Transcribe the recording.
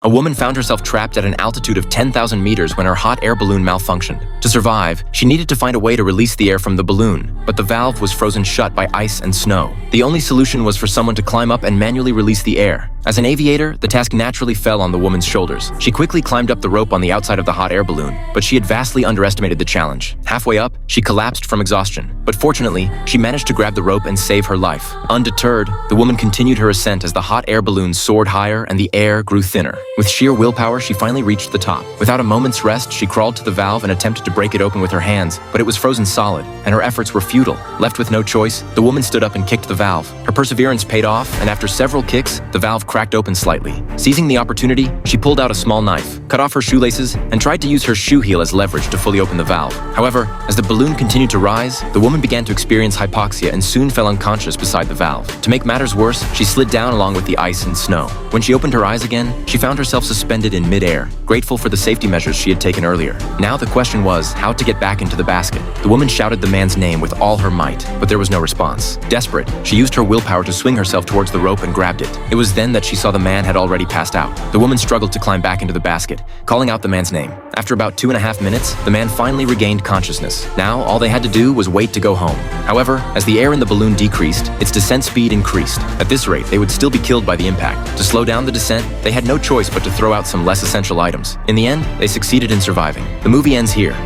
A woman found herself trapped at an altitude of 10,000 meters when her hot air balloon malfunctioned. To survive, she needed to find a way to release the air from the balloon, but the valve was frozen shut by ice and snow. The only solution was for someone to climb up and manually release the air. As an aviator, the task naturally fell on the woman's shoulders. She quickly climbed up the rope on the outside of the hot air balloon, but she had vastly underestimated the challenge. Halfway up, she collapsed from exhaustion, but fortunately, she managed to grab the rope and save her life. Undeterred, the woman continued her ascent as the hot air balloon soared higher and the air grew thinner. With sheer willpower, she finally reached the top. Without a moment's rest, she crawled to the valve and attempted to break it open with her hands, but it was frozen solid, and her efforts were futile. Left with no choice, the woman stood up and kicked the valve. Her perseverance paid off, and after several kicks, the valve cracked open slightly. Seizing the opportunity, she pulled out a small knife, cut off her shoelaces, and tried to use her shoe heel as leverage to fully open the valve. However, as the balloon continued to rise, the woman began to experience hypoxia and soon fell unconscious beside the valve. To make matters worse, she slid down along with the ice and snow. When she opened her eyes again, she found herself suspended in mid-air, grateful for the safety measures she had taken earlier. Now the question was how to get back into the basket. The woman shouted the man's name with all her might, but there was no response. Desperate, she used her willpower to swing herself towards the rope and grabbed it. It was then that she saw the man had already passed out. The woman struggled to climb back into the basket, calling out the man's name. After about 2.5 minutes, the man finally regained consciousness. Now, all they had to do was wait to go home. However, as the air in the balloon decreased, its descent speed increased. At this rate, they would still be killed by the impact. To slow down the descent, they had no choice but to throw out some less essential items. In the end, they succeeded in surviving. The movie ends here.